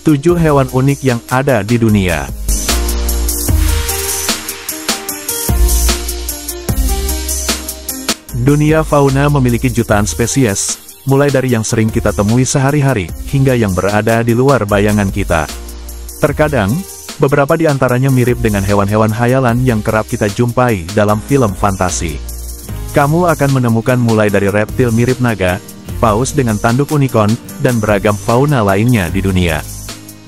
7 hewan unik yang ada di dunia. Dunia fauna memiliki jutaan spesies, mulai dari yang sering kita temui sehari-hari, hingga yang berada di luar bayangan kita. Terkadang, beberapa di antaranya mirip dengan hewan-hewan hayalan yang kerap kita jumpai dalam film fantasi. Kamu akan menemukan mulai dari reptil mirip naga, paus dengan tanduk unicorn, dan beragam fauna lainnya di dunia.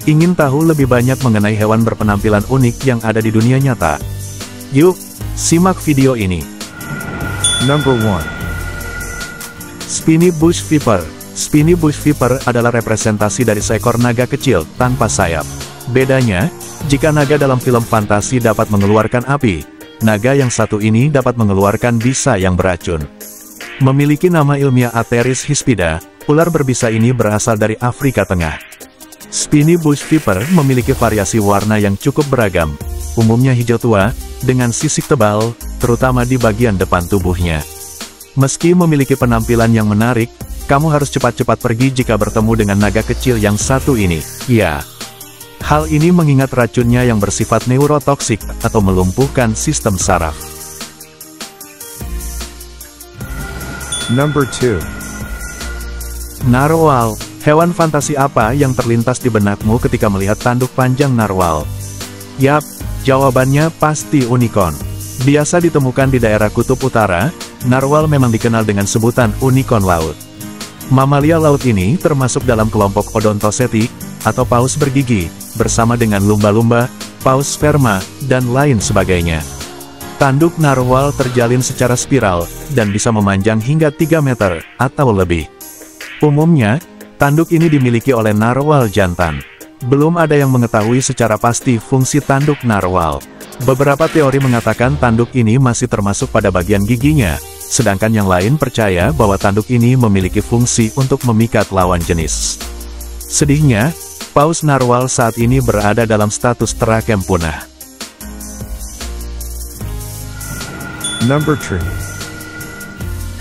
Ingin tahu lebih banyak mengenai hewan berpenampilan unik yang ada di dunia nyata? Yuk, simak video ini. Number 1. Spiny Bush Viper. Spiny Bush Viper adalah representasi dari seekor naga kecil tanpa sayap. Bedanya, jika naga dalam film fantasi dapat mengeluarkan api, naga yang satu ini dapat mengeluarkan bisa yang beracun. Memiliki nama ilmiah Atheris hispida, ular berbisa ini berasal dari Afrika Tengah. Spiny Bush Viper memiliki variasi warna yang cukup beragam, umumnya hijau tua, dengan sisik tebal, terutama di bagian depan tubuhnya. Meski memiliki penampilan yang menarik, kamu harus cepat-cepat pergi jika bertemu dengan naga kecil yang satu ini. Ya, hal ini mengingat racunnya yang bersifat neurotoksik atau melumpuhkan sistem saraf. Number 2. Narwhal. Hewan fantasi apa yang terlintas di benakmu ketika melihat tanduk panjang narwhal? Yap, jawabannya pasti unicorn. Biasa ditemukan di daerah kutub utara, narwhal memang dikenal dengan sebutan unicorn laut. Mamalia laut ini termasuk dalam kelompok Odontocetic, atau paus bergigi, bersama dengan lumba-lumba, paus sperma, dan lain sebagainya. Tanduk narwhal terjalin secara spiral, dan bisa memanjang hingga 3 meter, atau lebih. Umumnya, tanduk ini dimiliki oleh narwhal jantan. Belum ada yang mengetahui secara pasti fungsi tanduk narwhal. Beberapa teori mengatakan tanduk ini masih termasuk pada bagian giginya, sedangkan yang lain percaya bahwa tanduk ini memiliki fungsi untuk memikat lawan jenis. Sedihnya, paus narwhal saat ini berada dalam status terancam punah. Number 3.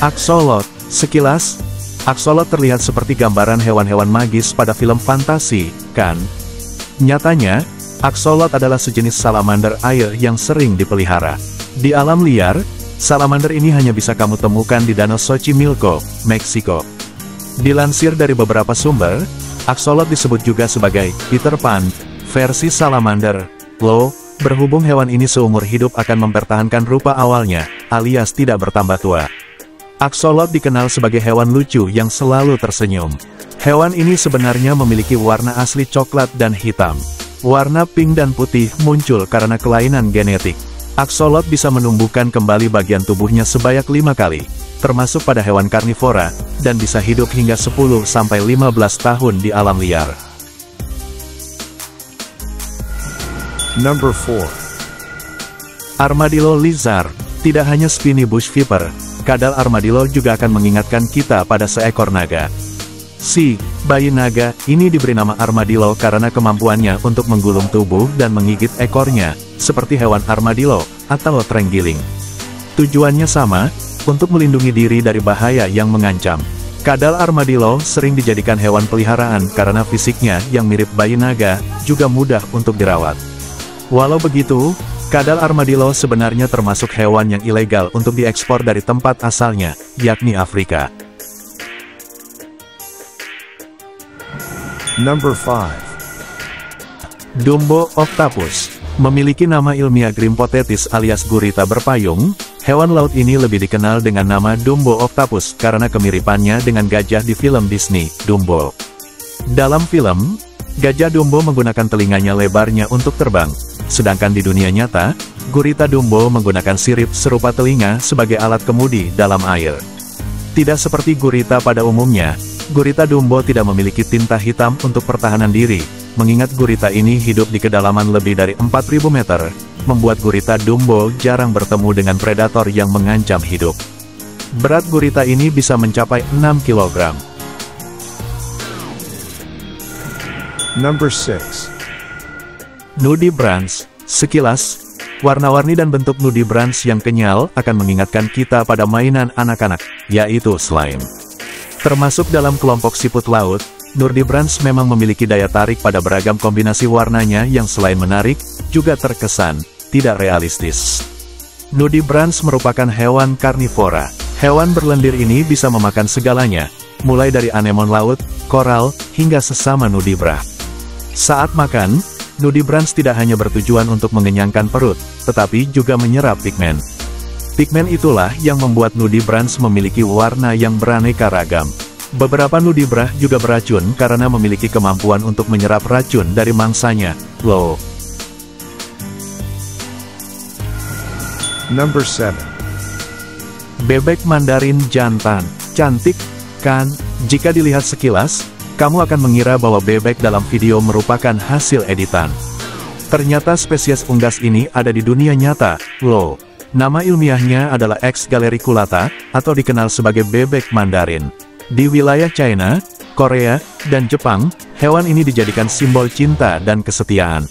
Axolotl. Sekilas, Axolotl terlihat seperti gambaran hewan-hewan magis pada film fantasi, kan? Nyatanya, Axolotl adalah sejenis salamander air yang sering dipelihara. Di alam liar, salamander ini hanya bisa kamu temukan di Danau Xochimilco, Meksiko. Dilansir dari beberapa sumber, Axolotl disebut juga sebagai Peter Pan, versi salamander. Berhubung hewan ini seumur hidup akan mempertahankan rupa awalnya, alias tidak bertambah tua. Axolotl dikenal sebagai hewan lucu yang selalu tersenyum. Hewan ini sebenarnya memiliki warna asli coklat dan hitam. Warna pink dan putih muncul karena kelainan genetik. Axolotl bisa menumbuhkan kembali bagian tubuhnya sebanyak 5 kali, termasuk pada hewan karnivora, dan bisa hidup hingga 10-15 tahun di alam liar. Number 4. Armadillo lizard. Tidak hanya Spiny Bush Viper, kadal armadillo juga akan mengingatkan kita pada seekor naga. Si bayi naga ini diberi nama armadillo karena kemampuannya untuk menggulung tubuh dan menggigit ekornya, seperti hewan armadillo atau terenggiling. Tujuannya sama, untuk melindungi diri dari bahaya yang mengancam. Kadal armadillo sering dijadikan hewan peliharaan karena fisiknya yang mirip bayi naga, juga mudah untuk dirawat. Walau begitu, kadal armadillo sebenarnya termasuk hewan yang ilegal untuk diekspor dari tempat asalnya, yakni Afrika. Number 5. Dumbo octopus. Memiliki nama ilmiah Grimpotetis alias gurita berpayung, hewan laut ini lebih dikenal dengan nama Dumbo octopus karena kemiripannya dengan gajah di film Disney, Dumbo. Dalam film, gajah Dumbo menggunakan telinganya lebarnya untuk terbang, sedangkan di dunia nyata, gurita Dumbo menggunakan sirip serupa telinga sebagai alat kemudi dalam air. Tidak seperti gurita pada umumnya, gurita Dumbo tidak memiliki tinta hitam untuk pertahanan diri, mengingat gurita ini hidup di kedalaman lebih dari 4.000 meter, membuat gurita Dumbo jarang bertemu dengan predator yang mengancam hidup. Berat gurita ini bisa mencapai 6 kg. Number 6. Nudibranch. Sekilas, warna-warni dan bentuk nudibranch yang kenyal akan mengingatkan kita pada mainan anak-anak, yaitu slime. Termasuk dalam kelompok siput laut, Nudibranch memang memiliki daya tarik pada beragam kombinasi warnanya yang selain menarik, juga terkesan tidak realistis. Nudibranch merupakan hewan karnivora. Hewan berlendir ini bisa memakan segalanya, mulai dari anemon laut, koral, hingga sesama nudibranch. Saat makan, nudibranch tidak hanya bertujuan untuk mengenyangkan perut, tetapi juga menyerap pigmen. Pigmen itulah yang membuat nudibranch memiliki warna yang beraneka ragam. Beberapa nudibranch juga beracun karena memiliki kemampuan untuk menyerap racun dari mangsanya. Loh. Number 7. Bebek Mandarin jantan. Cantik, kan? Jika dilihat sekilas, kamu akan mengira bahwa bebek dalam video merupakan hasil editan. Ternyata spesies unggas ini ada di dunia nyata. Loh. Nama ilmiahnya adalah X. galericulata, atau dikenal sebagai bebek Mandarin. Di wilayah China, Korea, dan Jepang, hewan ini dijadikan simbol cinta dan kesetiaan.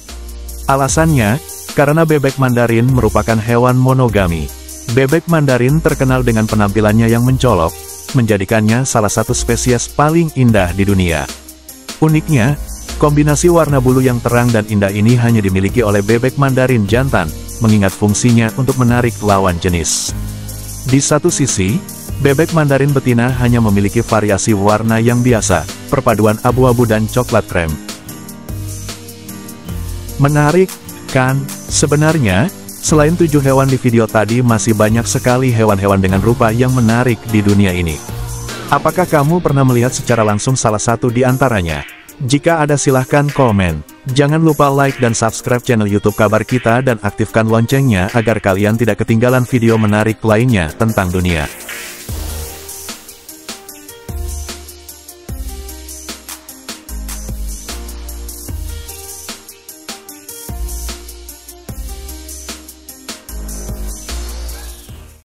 Alasannya, karena bebek Mandarin merupakan hewan monogami. Bebek Mandarin terkenal dengan penampilannya yang mencolok, menjadikannya salah satu spesies paling indah di dunia. Uniknya, kombinasi warna bulu yang terang dan indah ini hanya dimiliki oleh bebek Mandarin jantan, mengingat fungsinya untuk menarik lawan jenis. Di satu sisi, bebek Mandarin betina hanya memiliki variasi warna yang biasa, perpaduan abu-abu dan coklat krem. Menarik, kan? Sebenarnya, selain 7 hewan di video tadi masih banyak sekali hewan-hewan dengan rupa yang menarik di dunia ini. Apakah kamu pernah melihat secara langsung salah satu di antaranya? Jika ada silahkan komen. Jangan lupa like dan subscribe channel YouTube Kabar Kita dan aktifkan loncengnya agar kalian tidak ketinggalan video menarik lainnya tentang dunia.